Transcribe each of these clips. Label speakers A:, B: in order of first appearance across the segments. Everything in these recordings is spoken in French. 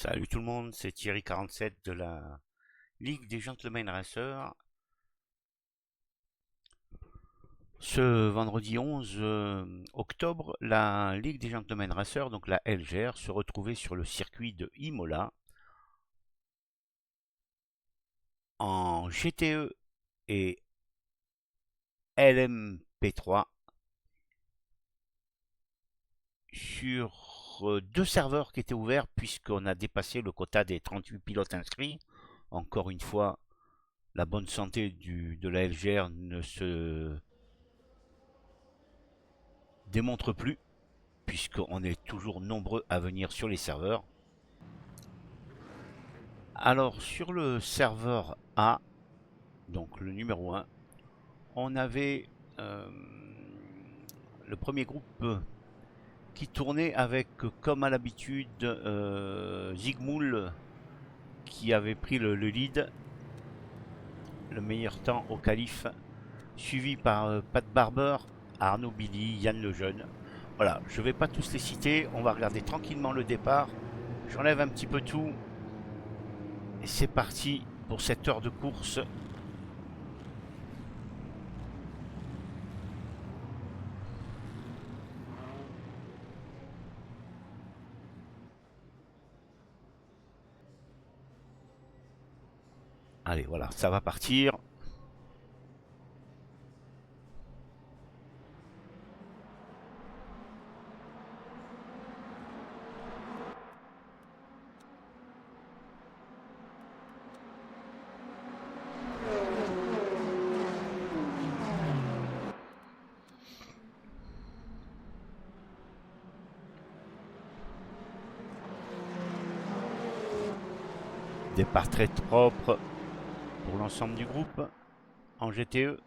A: Salut tout le monde, c'est Thierry47 de la Ligue des Gentlemen Racers. Ce vendredi 11 octobre, la Ligue des Gentlemen Racers, donc la LGR, se retrouvait sur le circuit de Imola en GTE et LMP3 sur deux serveurs qui étaient ouverts puisqu'on a dépassé le quota des 38 pilotes inscrits. Encore une fois, la bonne santé de la LGR ne se démontre plus, puisqu'on est toujours nombreux à venir sur les serveurs. Alors, sur le serveur A, donc le numéro 1, on avait le premier groupe qui tournait avec, comme à l'habitude, Zigmoul qui avait pris le lead, le meilleur temps au qualif, suivi par Pat Barber, Arnaud Billy, Yann Lejeune. Voilà, je ne vais pas tous les citer, on va regarder tranquillement le départ. J'enlève un petit peu tout. Et c'est parti pour cette heure de course. Allez, voilà, ça va partir. Départ très propre pour l'ensemble du groupe en GTE.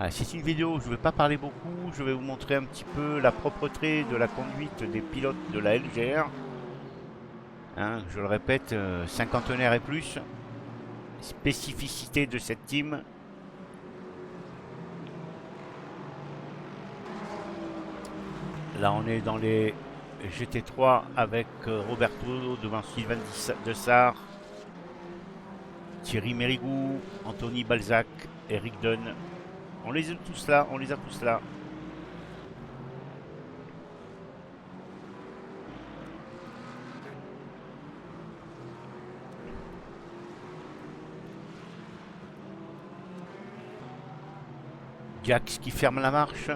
A: C'est une vidéo où je ne vais pas parler beaucoup, je vais vous montrer un petit peu la propreté de la conduite des pilotes de la LGR. Hein, je le répète, cinquantenaire et plus. Spécificité de cette team. Là on est dans les GT3 avec Roberto devant Sylvain Dessart, Thierry Mérigou, Anthony Balzac, Eric Dunn. On les a tous là, on les a tous là. Jax qui ferme la marche.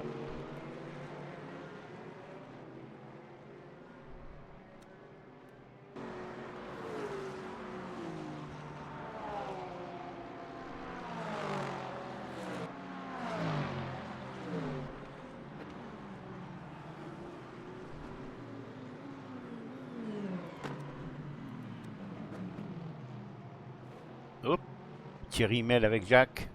A: Hop, Thierry mêle avec Jacques.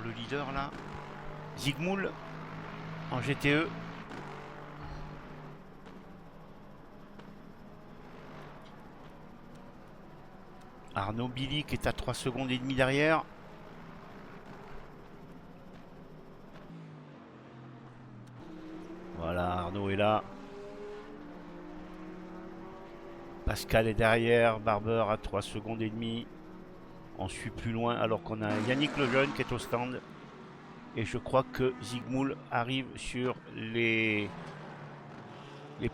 A: le leader là. Zigmoul en GTE. Arnaud Billy qui est à 3 secondes et demie derrière. Voilà, Arnaud est là. Pascal est derrière. Barber à 3 secondes et demie. On suit plus loin alors qu'on a Yannick Lejeune qui est au stand. Et je crois que Zigmoul arrive sur les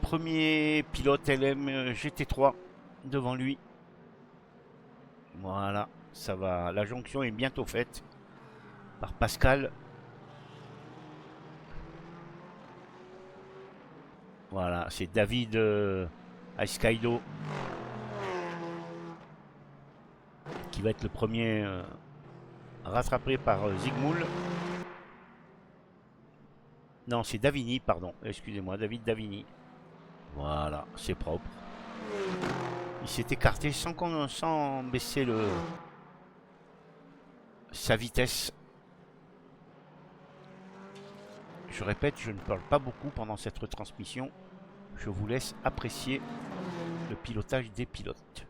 A: premiers pilotes LM GT3 devant lui. Voilà, ça va. La jonction est bientôt faite par Pascal. Voilà, c'est David Aiskaido qui va être le premier rattrapé par Zigmoul. Non, c'est Davini, pardon. Excusez-moi, David Davini. Voilà, c'est propre. Il s'est écarté sans baisser sa vitesse. Je répète, je ne parle pas beaucoup pendant cette retransmission. Je vous laisse apprécier le pilotage des pilotes.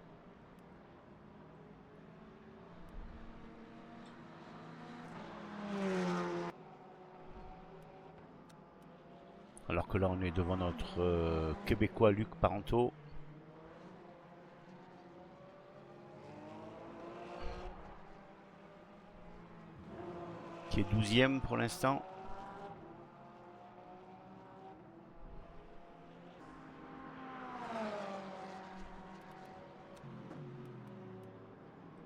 A: Alors que là, on est devant notre Québécois Luc Parenteau. Qui est 12e pour l'instant.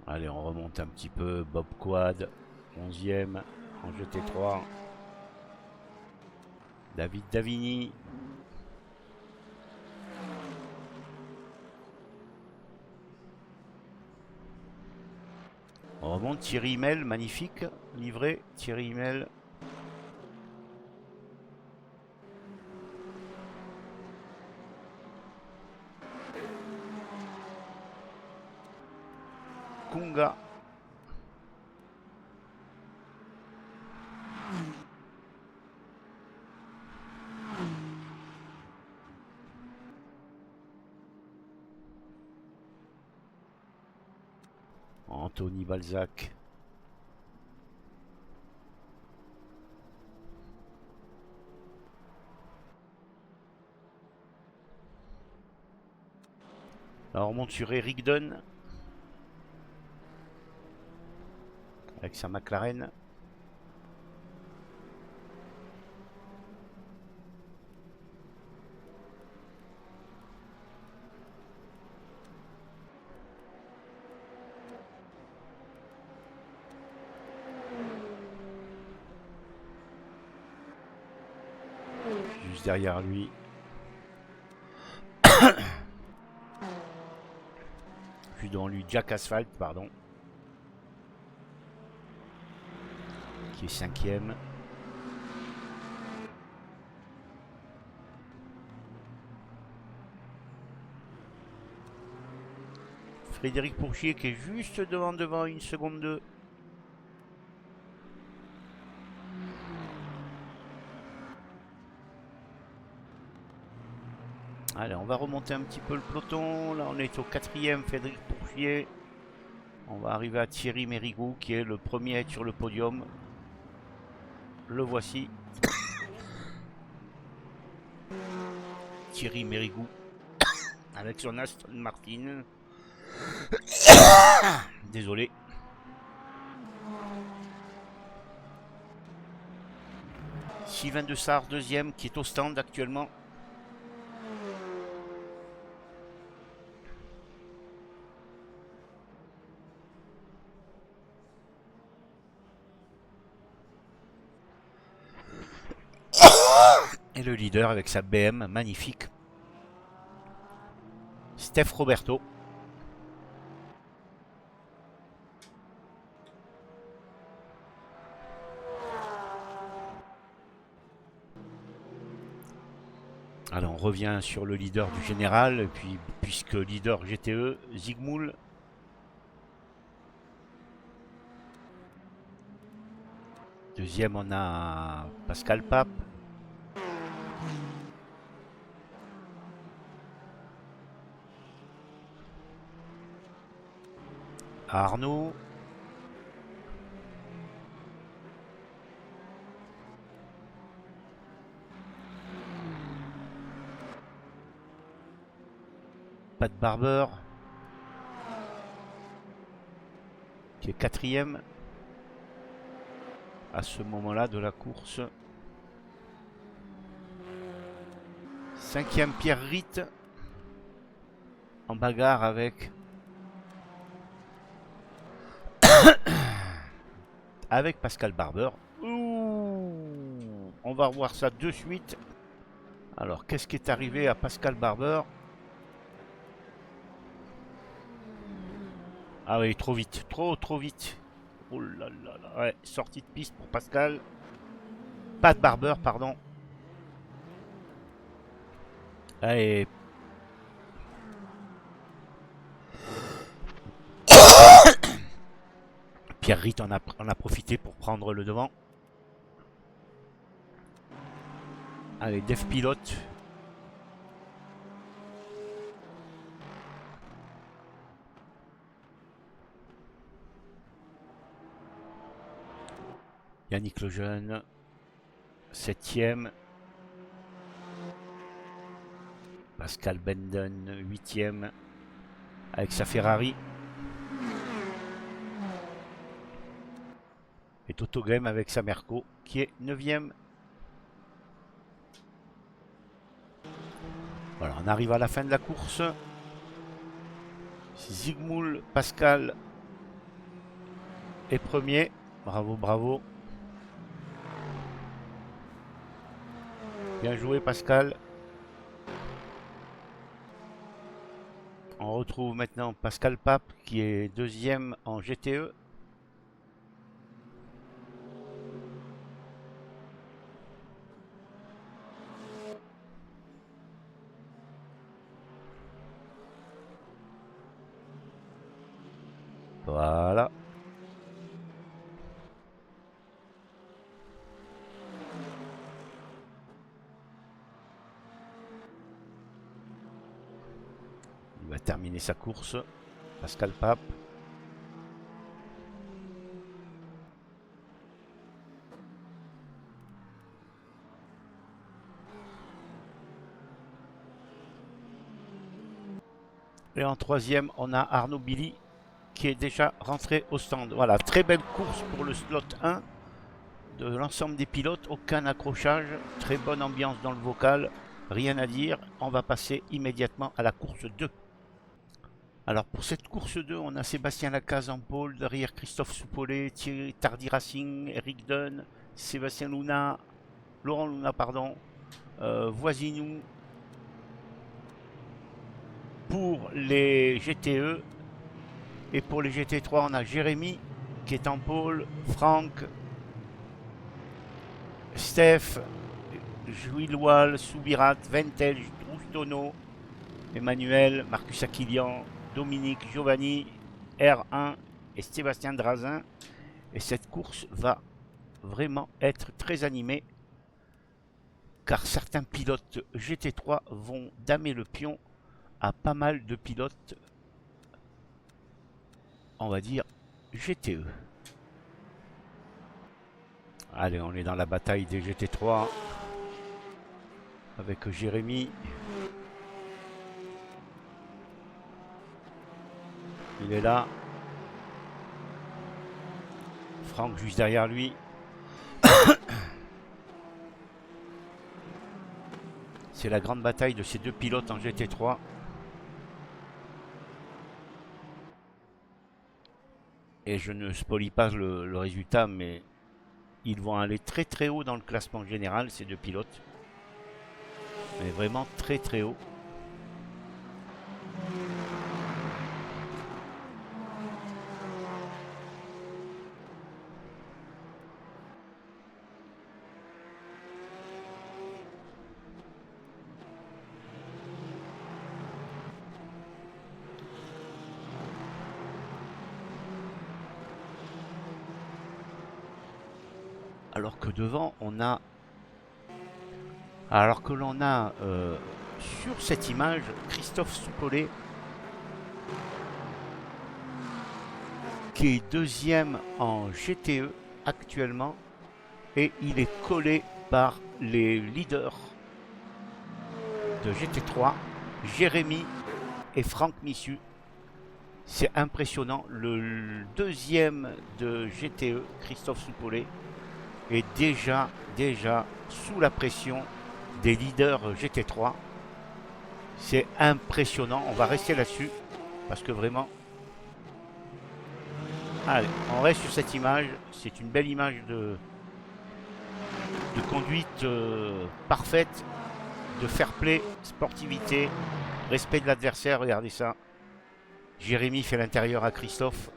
A: Allez, on remonte un petit peu. Bob Quad, 11e en GT3. David Davini. On remonte. Thierry Imel, magnifique. Livré. Thierry Imel. Kunga. Anthony Balzac. Alors on monte sur Eric Dunn. Avec sa McLaren. Juste derrière lui. Puis devant lui Jack Asphalt, pardon. Qui est 5e. Frédéric Pourchier qui est juste devant 1 seconde 2. Allez, on va remonter un petit peu le peloton. Là, on est au 4e, Frédéric Pourchier. On va arriver à Thierry Mérigou qui est le premier à être sur le podium. Le voici. Thierry Mérigou avec son Aston Martin. Désolé. Sylvain Dessart, 2e, qui est au stand actuellement. Et le leader avec sa BM magnifique. Steph Roberto. Alors on revient sur le leader du général, et puis puisque leader GTE, Zigmoul. Deuxième, on a Pascal Pape. Arnaud. Pat Barber, qui est quatrième à ce moment-là de la course. Cinquième, Pierre Ritt, en bagarre avec Pascal Barber. Ouh, on va revoir ça de suite. Alors, qu'est-ce qui est arrivé à Pascal Barber? Ah oui, trop vite, trop vite. Oh là là là, ouais, sortie de piste pour Pascal. Pat Barber, pardon. Allez. Pierre Ritt en a profité pour prendre le devant. Allez, Def Pilote. Yannick Lejeune, 7e. Pascal Benden, 8e. Avec sa Ferrari. Et Toto Game avec sa Merco, qui est 9e. Voilà, on arrive à la fin de la course. Zygmunt Pascal est premier. Bravo, bravo. Bien joué, Pascal. On retrouve maintenant Pascal Pape, qui est deuxième en GTE. Voilà. Il va terminer sa course. Pascal Pape. Et en troisième, on a Arnaud Billy, qui est déjà rentré au stand. Voilà, très belle course pour le slot 1 de l'ensemble des pilotes. Aucun accrochage, très bonne ambiance dans le vocal, rien à dire. On va passer immédiatement à la course 2. Alors pour cette course 2, on a Sébastien Lacaze en pôle, derrière Christophe Soupollet, Thierry Tardy Racing, Eric Dunn, Sébastien Luna, Laurent Luna, pardon, Voisinou. Pour les GTE et pour les GT3, on a Jérémy qui est en pôle, Franck, Steph, Jules Wall, Soubirat, Ventel, Troustono, Emmanuel, Marcus Aquilian, Dominique, Giovanni, R1 et Sébastien Drazin. Et cette course va vraiment être très animée car certains pilotes GT3 vont damer le pion à pas mal de pilotes, on va dire GTE. Allez, on est dans la bataille des GT3 avec Jérémy. Il est là. Franck juste derrière lui. C'est la grande bataille de ces deux pilotes en GT3. Et je ne spoilie pas le résultat, mais ils vont aller très très haut dans le classement général, ces deux pilotes. Mais vraiment très très haut. Alors que devant, on a... Alors que l'on a sur cette image Christophe Soupolé qui est deuxième en GTE actuellement et il est collé par les leaders de GT3, Jérémy et Franck Missu. C'est impressionnant. Le deuxième de GTE, Christophe Soupolé, est déjà sous la pression des leaders GT3. C'est impressionnant. On va rester là-dessus parce que vraiment... Allez, on reste sur cette image. C'est une belle image de conduite parfaite, de fair play, sportivité, respect de l'adversaire. Regardez ça. Jérémy fait l'intérieur à Christophe.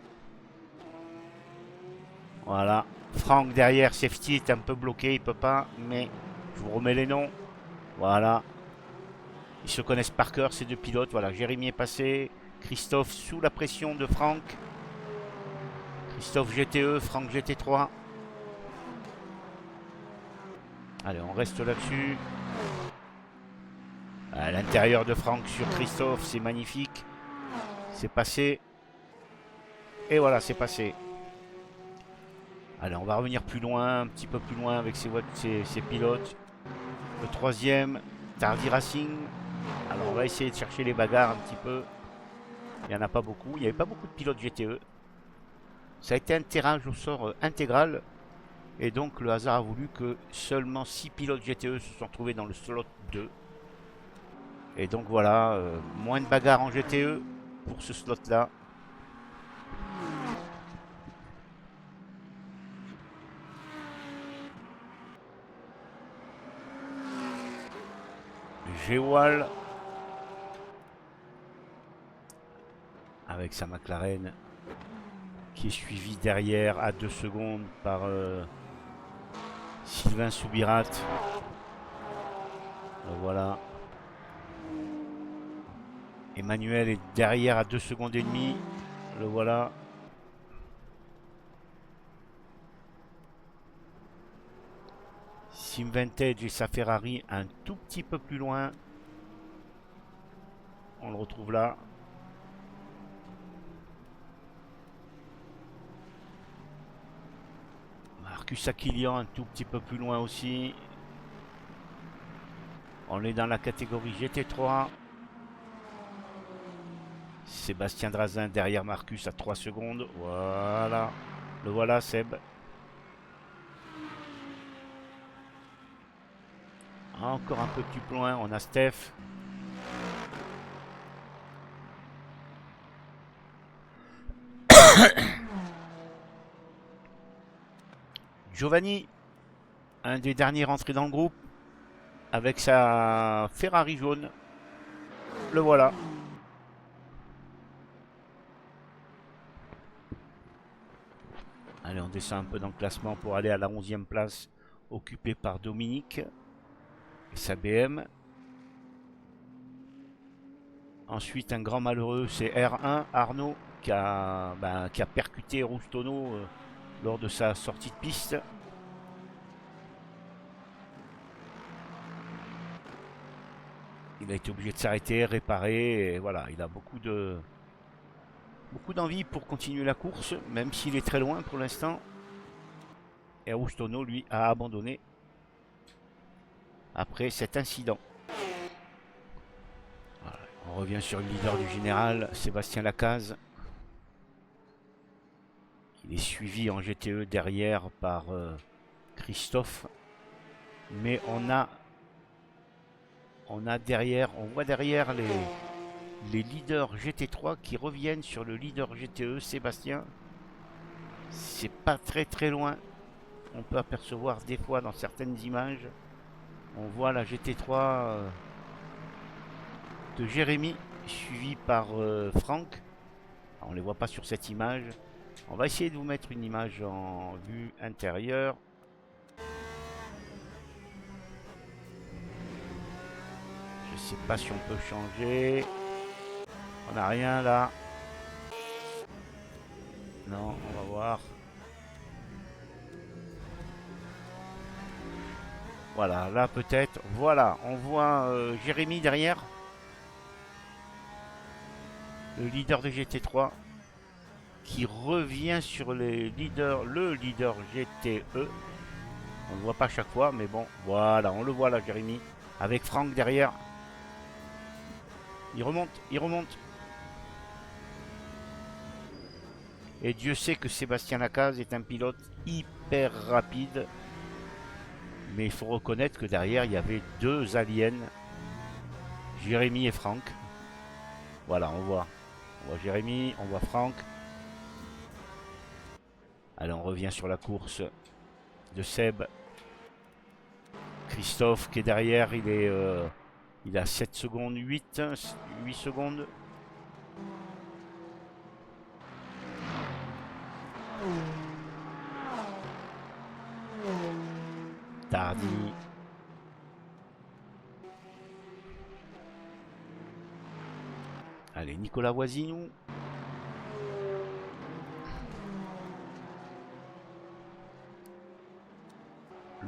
A: Voilà. Franck derrière, safety est un peu bloqué, il peut pas, mais je vous remets les noms. Voilà. Ils se connaissent par cœur, ces deux pilotes. Voilà, Jérémy est passé. Christophe sous la pression de Franck. Christophe GTE, Franck GT3. Allez, on reste là-dessus. À l'intérieur de Franck sur Christophe, c'est magnifique. C'est passé. Et voilà, c'est passé. Allez, on va revenir plus loin, un petit peu plus loin avec ces pilotes. Le troisième, Tardy Racing. Alors, on va essayer de chercher les bagarres un petit peu. Il n'y en a pas beaucoup. Il n'y avait pas beaucoup de pilotes GTE. Ça a été un tirage au sort intégral. Et donc, le hasard a voulu que seulement 6 pilotes GTE se sont retrouvés dans le slot 2. Et donc, voilà, moins de bagarres en GTE pour ce slot-là. Géwal avec sa McLaren qui est suivi derrière à 2 secondes par Sylvain Soubirat. Voilà. Emmanuel est derrière à 2 secondes et demie. Le voilà. Sim Vintage et sa Ferrari un tout petit peu plus loin. On le retrouve là. Marcus Aquilian un tout petit peu plus loin aussi. On est dans la catégorie GT3. Sébastien Drazin derrière Marcus à 3 secondes. Voilà. Le voilà, Seb. Encore un peu plus loin, on a Steph. Giovanni, un des derniers rentrés dans le groupe, avec sa Ferrari jaune. Le voilà. Allez, on descend un peu dans le classement pour aller à la 11e place, occupée par Dominique et sa BM. Ensuite, un grand malheureux, c'est R1, Arnaud, qui a percuté Roustono lors de sa sortie de piste. Il a été obligé de s'arrêter, réparer, et voilà, il a beaucoup d'envie pour continuer la course, même s'il est très loin pour l'instant. Et Roustono, lui, a abandonné après cet incident. Voilà. On revient sur le leader du général, Sébastien Lacaze. Il est suivi en GTE derrière par Christophe. Mais on voit derrière les leaders GT3 qui reviennent sur le leader GTE, Sébastien. C'est pas très loin. On peut apercevoir des fois dans certaines images, on voit la GT3 de Jérémy suivi par Franck. On ne les voit pas sur cette image. On va essayer de vous mettre une image en vue intérieure. Je sais pas si on peut changer. On n'a rien là. Non, on va voir. Voilà, là peut-être. Voilà, on voit Jérémy derrière, le leader de GT3, qui revient sur les leaders, le leader GTE. On ne le voit pas chaque fois, mais bon, voilà, on le voit là, Jérémy, avec Franck derrière. Il remonte, il remonte. Et Dieu sait que Sébastien Lacaze est un pilote hyper rapide. Mais il faut reconnaître que derrière, il y avait deux aliens, Jérémy et Franck. Voilà, on voit Jérémy, on voit Franck. Allez, on revient sur la course de Seb. Christophe qui est derrière, il a 7 secondes, 8 secondes. Tardy. Allez, Nicolas Voisinou.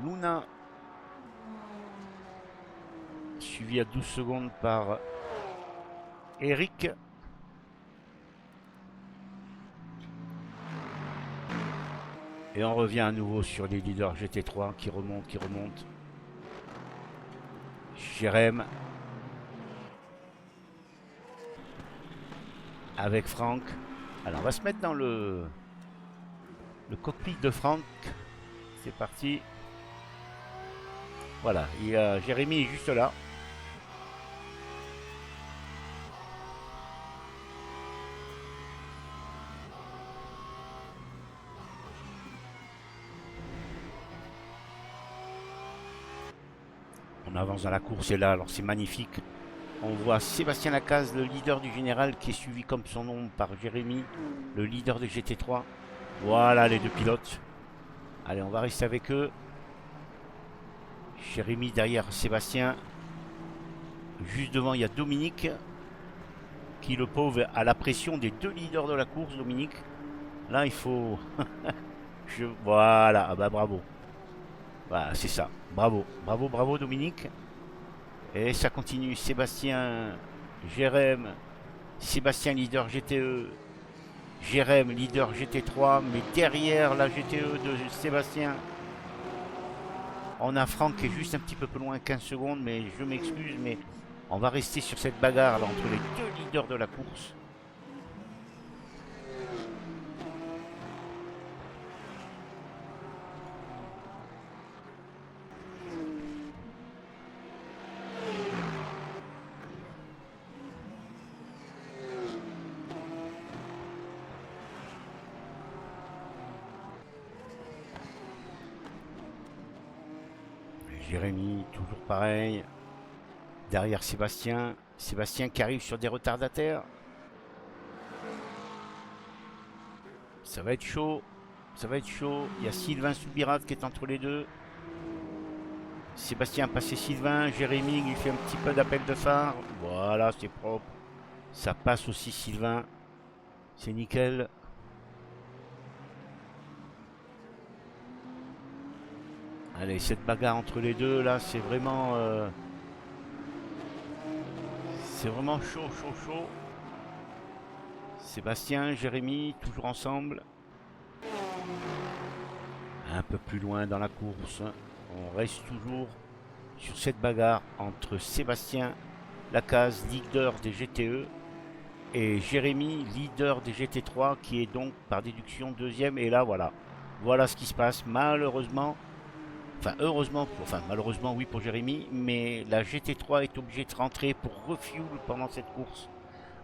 A: Luna. Suivi à 12 secondes par Eric. Et on revient à nouveau sur les leaders GT3 qui remontent, Jérém. Avec Franck. Alors on va se mettre dans le cockpit de Franck. C'est parti. Voilà, il y a Jérémy est juste là. On avance dans la course et là, alors c'est magnifique. On voit Sébastien Lacaze, le leader du général, qui est suivi comme son nom par Jérémy, le leader de GT3. Voilà les deux pilotes. Allez, on va rester avec eux. Jérémy derrière Sébastien. Juste devant, il y a Dominique, qui le pauvre a la pression des deux leaders de la course, Dominique. Là, il faut... Voilà, ah bah bravo. Voilà, c'est ça. Bravo, bravo, bravo Dominique. Et ça continue. Sébastien, Jérém, Sébastien leader GTE, Jérém leader GT3, mais derrière la GTE de Sébastien, on a Franck qui est juste un petit peu plus loin, 15 secondes, mais je m'excuse, mais on va rester sur cette bagarre là entre les deux leaders de la course. Jérémy, toujours pareil. Derrière Sébastien. Sébastien qui arrive sur des retardataires. Ça va être chaud. Ça va être chaud. Il y a Sylvain Soubirate qui est entre les deux. Sébastien a passé Sylvain. Jérémy lui fait un petit peu d'appel de phare. Voilà, c'est propre. Ça passe aussi Sylvain. C'est nickel. Allez, cette bagarre entre les deux là, c'est vraiment chaud, chaud, chaud. Sébastien, Jérémy, toujours ensemble. Un peu plus loin dans la course, on reste toujours sur cette bagarre entre Sébastien Lacaze, leader des GTE, et Jérémy, leader des GT3, qui est donc par déduction deuxième. Et là, voilà. Voilà ce qui se passe. Malheureusement, enfin heureusement, enfin malheureusement oui pour Jérémy, mais la GT3 est obligée de rentrer pour refuel pendant cette course,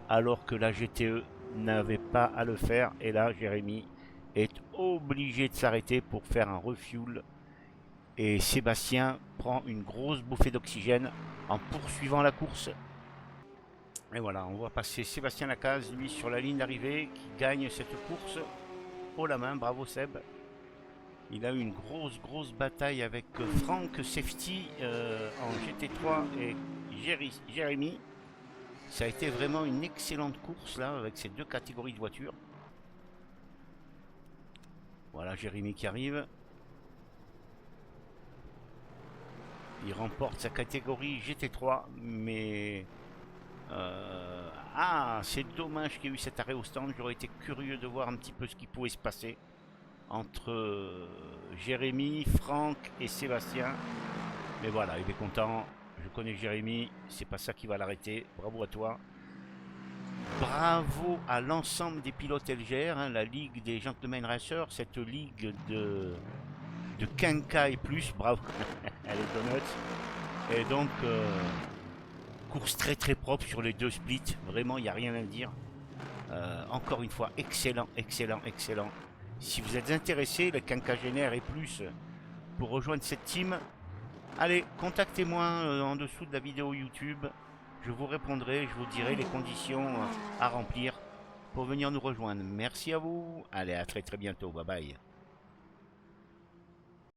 A: alors que la GTE n'avait pas à le faire. Et là, Jérémy est obligé de s'arrêter pour faire un refuel. Et Sébastien prend une grosse bouffée d'oxygène en poursuivant la course. Et voilà, on voit passer Sébastien Lacaze, lui, sur la ligne d'arrivée, qui gagne cette course haut la main. Bravo Seb. Il a eu une grosse bataille avec Franck Safety en GT3 et Jérémy. Ça a été vraiment une excellente course là, avec ces deux catégories de voitures. Voilà Jérémy qui arrive. Il remporte sa catégorie GT3, mais... Ah, c'est dommage qu'il y ait eu cet arrêt au stand. J'aurais été curieux de voir un petit peu ce qui pouvait se passer entre Jérémy, Franck et Sébastien. Mais voilà, il est content. Je connais Jérémy, c'est pas ça qui va l'arrêter. Bravo à toi. Bravo à l'ensemble des pilotes LGR, hein, la Ligue des Gentlemen Racers, cette ligue de Quinca et plus. Bravo, elle est donuts. Et donc, course très très propre sur les deux splits. Vraiment, il n'y a rien à dire. Encore une fois, excellent, excellent, excellent. Si vous êtes intéressé, le quinquagénaire et plus, pour rejoindre cette team, allez, contactez-moi en dessous de la vidéo YouTube. Je vous répondrai, je vous dirai les conditions à remplir pour venir nous rejoindre. Merci à vous. Allez, à très très bientôt. Bye bye.